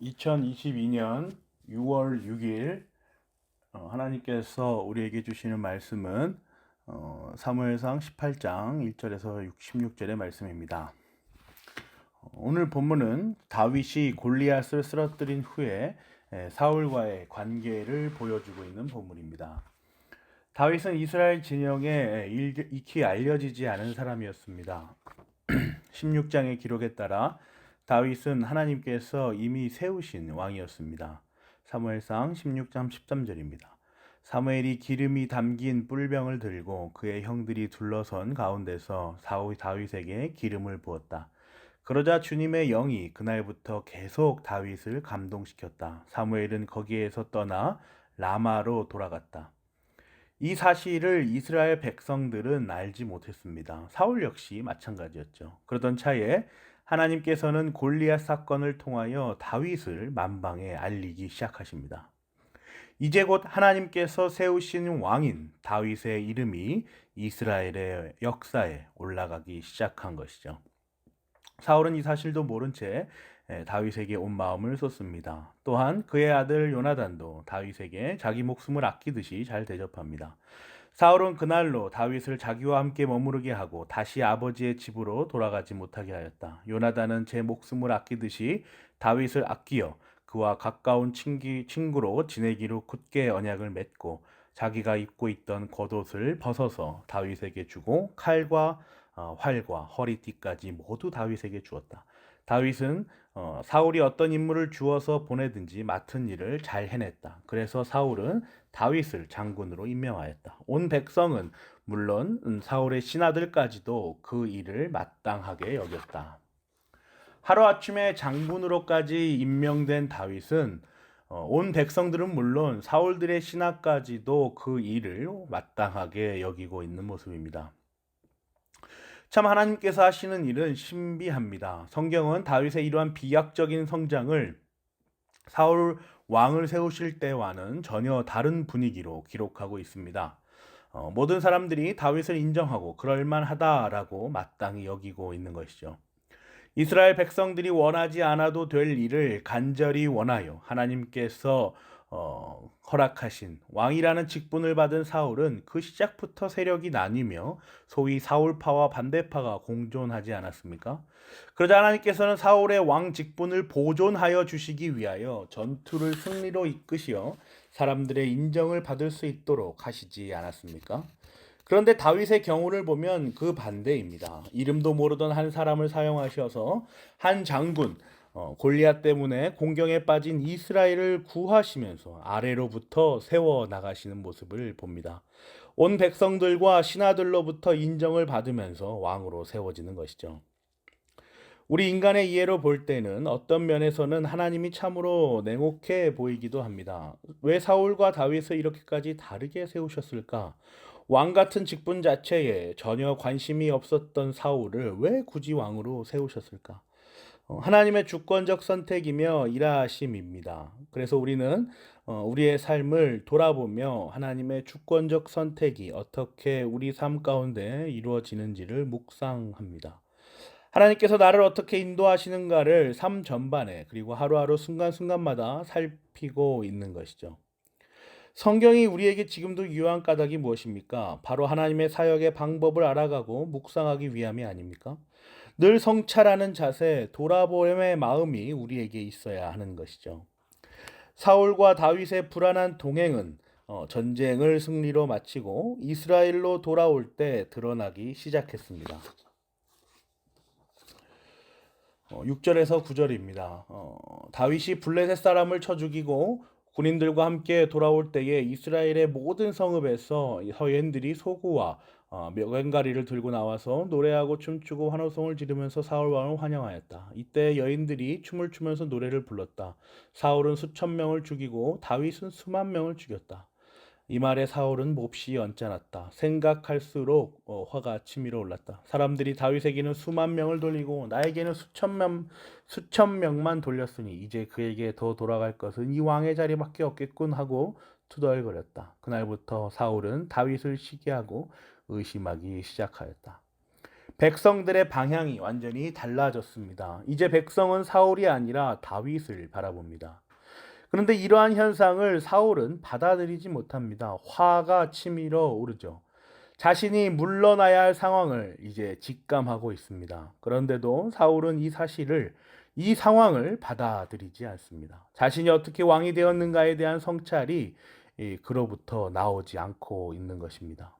2022년 6월 6일 하나님께서 우리에게 주시는 말씀은 사무엘상 18장 1절에서 16절의 말씀입니다. 오늘 본문은 다윗이 골리앗을 쓰러뜨린 후에 사울과의 관계를 보여주고 있는 본문입니다. 다윗은 이스라엘 진영에 익히 알려지지 않은 사람이었습니다. 16장의 기록에 따라 다윗은 하나님께서 이미 세우신 왕이었습니다. 사무엘상 16장 13절입니다. 사무엘이 기름이 담긴 뿔병을 들고 그의 형들이 둘러선 가운데서 다윗에게 기름을 부었다. 그러자 주님의 영이 그날부터 계속 다윗을 감동시켰다. 사무엘은 거기에서 떠나 라마로 돌아갔다. 이 사실을 이스라엘 백성들은 알지 못했습니다. 사울 역시 마찬가지였죠. 그러던 차에 하나님께서는 골리앗 사건을 통하여 다윗을 만방에 알리기 시작하십니다. 이제 곧 하나님께서 세우신 왕인 다윗의 이름이 이스라엘의 역사에 올라가기 시작한 것이죠. 사울은 이 사실도 모른 채 다윗에게 온 마음을 쏟습니다. 또한 그의 아들 요나단도 다윗에게 자기 목숨을 아끼듯이 잘 대접합니다. 사울은 그날로 다윗을 자기와 함께 머무르게 하고 다시 아버지의 집으로 돌아가지 못하게 하였다. 요나단은 제 목숨을 아끼듯이 다윗을 아끼어 그와 가까운 친구로 지내기로 굳게 언약을 맺고 자기가 입고 있던 겉옷을 벗어서 다윗에게 주고 칼과 활과 허리띠까지 모두 다윗에게 주었다. 다윗은 사울이 어떤 임무를 주어서 보내든지 맡은 일을 잘 해냈다. 그래서 사울은 다윗을 장군으로 임명하였다. 온 백성은 물론 사울의 신하들까지도 그 일을 마땅하게 여겼다. 하루아침에 장군으로까지 임명된 다윗은 온 백성들은 물론 사울들의 신하까지도 그 일을 마땅하게 여기고 있는 모습입니다. 참 하나님께서 하시는 일은 신비합니다. 성경은 다윗의 이러한 비약적인 성장을 사울 왕을 세우실 때와는 전혀 다른 분위기로 기록하고 있습니다. 모든 사람들이 다윗을 인정하고 그럴만하다라고 마땅히 여기고 있는 것이죠. 이스라엘 백성들이 원하지 않아도 될 일을 간절히 원하여 하나님께서 허락하신 왕이라는 직분을 받은 사울은 그 시작부터 세력이 나뉘며 소위 사울파와 반대파가 공존하지 않았습니까? 그러자 하나님께서는 사울의 왕 직분을 보존하여 주시기 위하여 전투를 승리로 이끄시어 사람들의 인정을 받을 수 있도록 하시지 않았습니까? 그런데 다윗의 경우를 보면 그 반대입니다. 이름도 모르던 한 사람을 사용하셔서 한 장군 골리앗 때문에 공경에 빠진 이스라엘을 구하시면서 아래로부터 세워 나가시는 모습을 봅니다. 온 백성들과 신하들로부터 인정을 받으면서 왕으로 세워지는 것이죠. 우리 인간의 이해로 볼 때는 어떤 면에서는 하나님이 참으로 냉혹해 보이기도 합니다. 왜 사울과 다윗을 이렇게까지 다르게 세우셨을까? 왕 같은 직분 자체에 전혀 관심이 없었던 사울을 왜 굳이 왕으로 세우셨을까? 하나님의 주권적 선택이며 일하심입니다. 그래서 우리는 우리의 삶을 돌아보며 하나님의 주권적 선택이 어떻게 우리 삶 가운데 이루어지는지를 묵상합니다. 하나님께서 나를 어떻게 인도하시는가를 삶 전반에 그리고 하루하루 순간순간마다 살피고 있는 것이죠. 성경이 우리에게 지금도 유효한 까닭이 무엇입니까? 바로 하나님의 사역의 방법을 알아가고 묵상하기 위함이 아닙니까? 늘 성찰하는 자세, 돌아보림의 마음이 우리에게 있어야 하는 것이죠. 사울과 다윗의 불안한 동행은 전쟁을 승리로 마치고 이스라엘로 돌아올 때 드러나기 시작했습니다. 6절에서 9절입니다. 다윗이 블레셋 사람을 쳐 죽이고 군인들과 함께 돌아올 때에 이스라엘의 모든 성읍에서 여인들이 소구와 명가리를 들고 나와서 노래하고 춤추고 환호성을 지르면서 사울 왕을 환영하였다. 이때 여인들이 춤을 추면서 노래를 불렀다. 사울은 수천 명을 죽이고 다윗은 수만 명을 죽였다. 이 말에 사울은 몹시 언짢았다. 생각할수록 화가 치밀어 올랐다. 사람들이 다윗에게는 수만 명을 돌리고 나에게는 수천 명만 돌렸으니 이제 그에게 더 돌아갈 것은 이 왕의 자리밖에 없겠군 하고 투덜거렸다. 그날부터 사울은 다윗을 시기하고 의심하기 시작하였다. 백성들의 방향이 완전히 달라졌습니다. 이제 백성은 사울이 아니라 다윗을 바라봅니다. 그런데 이러한 현상을 사울은 받아들이지 못합니다. 화가 치밀어 오르죠. 자신이 물러나야 할 상황을 이제 직감하고 있습니다. 그런데도 사울은 이 상황을 받아들이지 않습니다. 자신이 어떻게 왕이 되었는가에 대한 성찰이 그로부터 나오지 않고 있는 것입니다.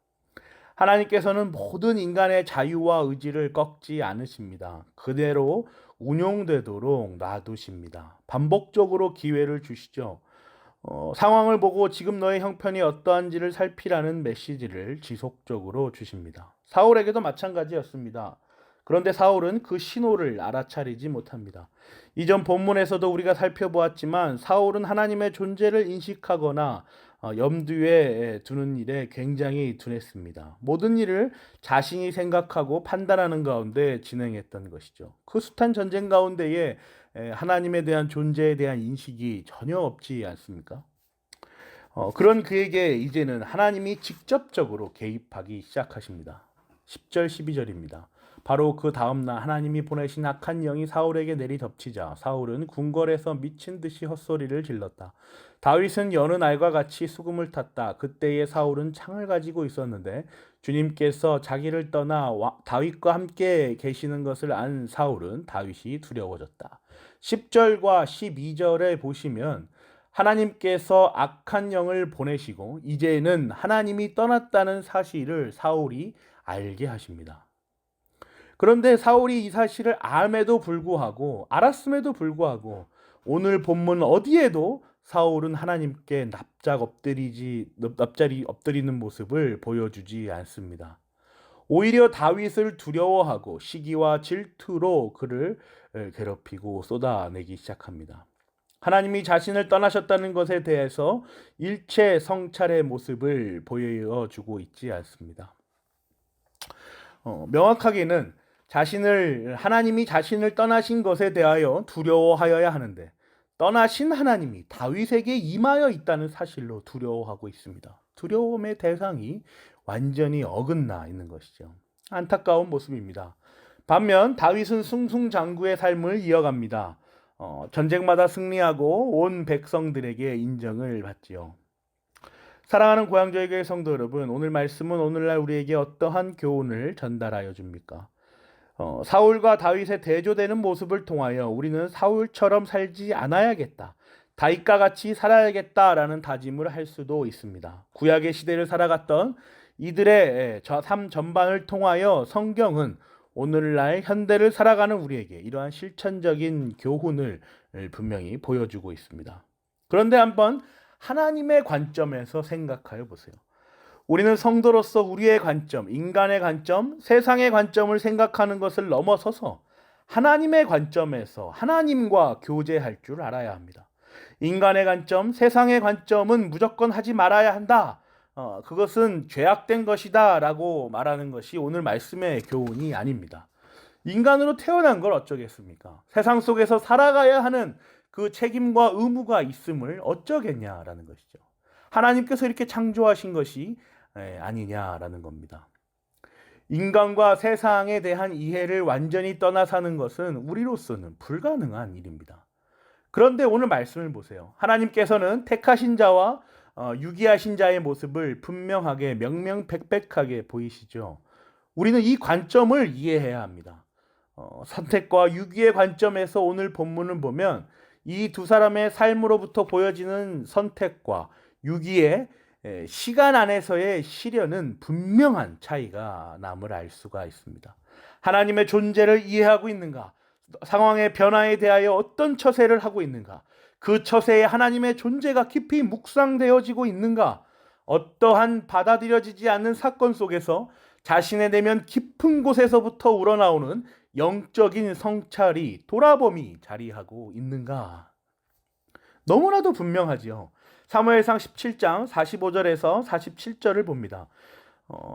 하나님께서는 모든 인간의 자유와 의지를 꺾지 않으십니다. 그대로 운용되도록 놔두십니다. 반복적으로 기회를 주시죠. 상황을 보고 지금 너의 형편이 어떠한지를 살피라는 메시지를 지속적으로 주십니다. 사울에게도 마찬가지였습니다. 그런데 사울은 그 신호를 알아차리지 못합니다. 이전 본문에서도 우리가 살펴보았지만 사울은 하나님의 존재를 인식하거나 염두에 두는 일에 굉장히 둔했습니다. 모든 일을 자신이 생각하고 판단하는 가운데 진행했던 것이죠. 그 숱한 전쟁 가운데에 하나님에 대한 존재에 대한 인식이 전혀 없지 않습니까? 그런 그에게 이제는 하나님이 직접적으로 개입하기 시작하십니다. 10절 12절입니다. 바로 그 다음날 하나님이 보내신 악한 영이 사울에게 내리 덮치자 사울은 궁궐에서 미친 듯이 헛소리를 질렀다. 다윗은 여느 날과 같이 수금을 탔다. 그때의 사울은 창을 가지고 있었는데 주님께서 자기를 떠나 다윗과 함께 계시는 것을 안 사울은 다윗이 두려워졌다. 10절과 12절에 보시면 하나님께서 악한 영을 보내시고 이제는 하나님이 떠났다는 사실을 사울이 알게 하십니다. 그런데 사울이 이 사실을 알았음에도 불구하고 오늘 본문 어디에도 사울은 하나님께 납작이 엎드리는 모습을 보여주지 않습니다. 오히려 다윗을 두려워하고 시기와 질투로 그를 괴롭히고 쏟아내기 시작합니다. 하나님이 자신을 떠나셨다는 것에 대해서 일체 성찰의 모습을 보여주고 있지 않습니다. 명확하게는 하나님이 자신을 떠나신 것에 대하여 두려워하여야 하는데 떠나신 하나님이 다윗에게 임하여 있다는 사실로 두려워하고 있습니다. 두려움의 대상이 완전히 어긋나 있는 것이죠. 안타까운 모습입니다. 반면 다윗은 승승장구의 삶을 이어갑니다. 전쟁마다 승리하고 온 백성들에게 인정을 받지요. 사랑하는 고향저에게 성도 여러분, 오늘 말씀은 오늘날 우리에게 어떠한 교훈을 전달하여 줍니까? 사울과 다윗의 대조되는 모습을 통하여 우리는 사울처럼 살지 않아야겠다. 다윗과 같이 살아야겠다라는 다짐을 할 수도 있습니다. 구약의 시대를 살아갔던 이들의 삶 전반을 통하여 성경은 오늘날 현대를 살아가는 우리에게 이러한 실천적인 교훈을 분명히 보여주고 있습니다. 그런데 한번 하나님의 관점에서 생각하여 보세요. 우리는 성도로서 우리의 관점, 인간의 관점, 세상의 관점을 생각하는 것을 넘어서서 하나님의 관점에서 하나님과 교제할 줄 알아야 합니다. 인간의 관점, 세상의 관점은 무조건 하지 말아야 한다. 그것은 죄악된 것이다 라고 말하는 것이 오늘 말씀의 교훈이 아닙니다. 인간으로 태어난 걸 어쩌겠습니까? 세상 속에서 살아가야 하는 그 책임과 의무가 있음을 어쩌겠냐라는 것이죠. 하나님께서 이렇게 창조하신 것이 아니냐라는 겁니다. 인간과 세상에 대한 이해를 완전히 떠나 사는 것은 우리로서는 불가능한 일입니다. 그런데 오늘 말씀을 보세요. 하나님께서는 택하신 자와 유기하신 자의 모습을 분명하게 명명백백하게 보이시죠. 우리는 이 관점을 이해해야 합니다. 선택과 유기의 관점에서 오늘 본문을 보면 이 두 사람의 삶으로부터 보여지는 선택과 유기의 시간 안에서의 시련은 분명한 차이가 남을 알 수가 있습니다. 하나님의 존재를 이해하고 있는가? 상황의 변화에 대하여 어떤 처세를 하고 있는가? 그 처세에 하나님의 존재가 깊이 묵상되어지고 있는가? 어떠한 받아들여지지 않는 사건 속에서 자신의 내면 깊은 곳에서부터 우러나오는 영적인 성찰이 돌아봄이 자리하고 있는가? 너무나도 분명하지요. 사무엘상 17장 45절에서 47절을 봅니다.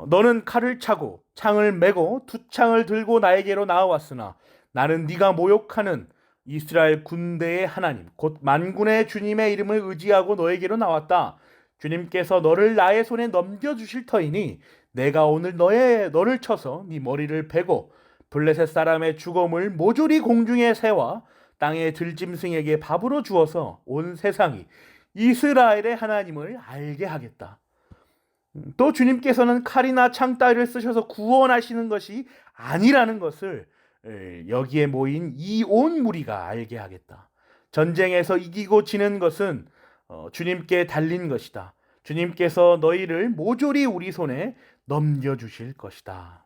너는 칼을 차고 창을 메고 두 창을 들고 나에게로 나아왔으나 나는 네가 모욕하는 이스라엘 군대의 하나님 곧 만군의 주님의 이름을 의지하고 너에게로 나왔다. 주님께서 너를 나의 손에 넘겨주실 터이니 내가 오늘 너를 쳐서 네 머리를 베고 블레셋 사람의 죽음을 모조리 공중에 세워 땅의 들짐승에게 밥으로 주어서 온 세상이 이스라엘의 하나님을 알게 하겠다. 또 주님께서는 칼이나 창따위를 쓰셔서 구원하시는 것이 아니라는 것을 여기에 모인 이 온 무리가 알게 하겠다. 전쟁에서 이기고 지는 것은 주님께 달린 것이다. 주님께서 너희를 모조리 우리 손에 넘겨주실 것이다.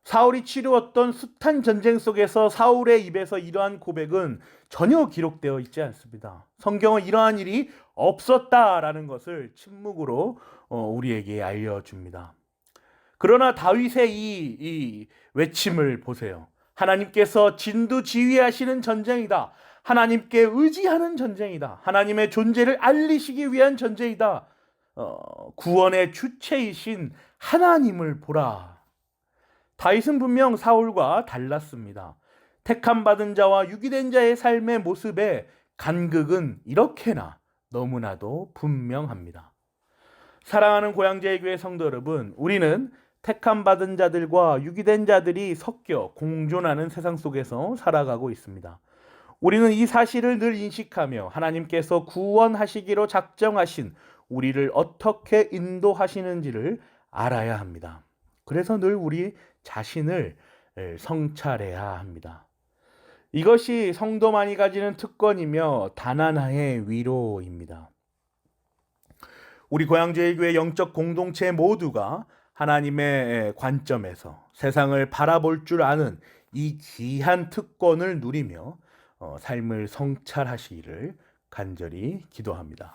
사울이 치루었던 숱한 전쟁 속에서 사울의 입에서 이러한 고백은 전혀 기록되어 있지 않습니다. 성경은 이러한 일이 없었다라는 것을 침묵으로 우리에게 알려줍니다. 그러나 다윗의 이 외침을 보세요. 하나님께서 진두지휘하시는 전쟁이다. 하나님께 의지하는 전쟁이다. 하나님의 존재를 알리시기 위한 전쟁이다. 구원의 주체이신 하나님을 보라. 다윗은 분명 사울과 달랐습니다. 택함받은 자와 유기된 자의 삶의 모습에 간극은 이렇게나 너무나도 분명합니다. 사랑하는 고향제일교회 성도 여러분, 우리는 택함받은 자들과 유기된 자들이 섞여 공존하는 세상 속에서 살아가고 있습니다. 우리는 이 사실을 늘 인식하며 하나님께서 구원하시기로 작정하신 우리를 어떻게 인도하시는지를 알아야 합니다. 그래서 늘 우리 자신을 성찰해야 합니다. 이것이 성도만이 가지는 특권이며 단 하나의 위로입니다. 우리 고향제일교회 영적 공동체 모두가 하나님의 관점에서 세상을 바라볼 줄 아는 이 귀한 특권을 누리며 삶을 성찰하시기를 간절히 기도합니다.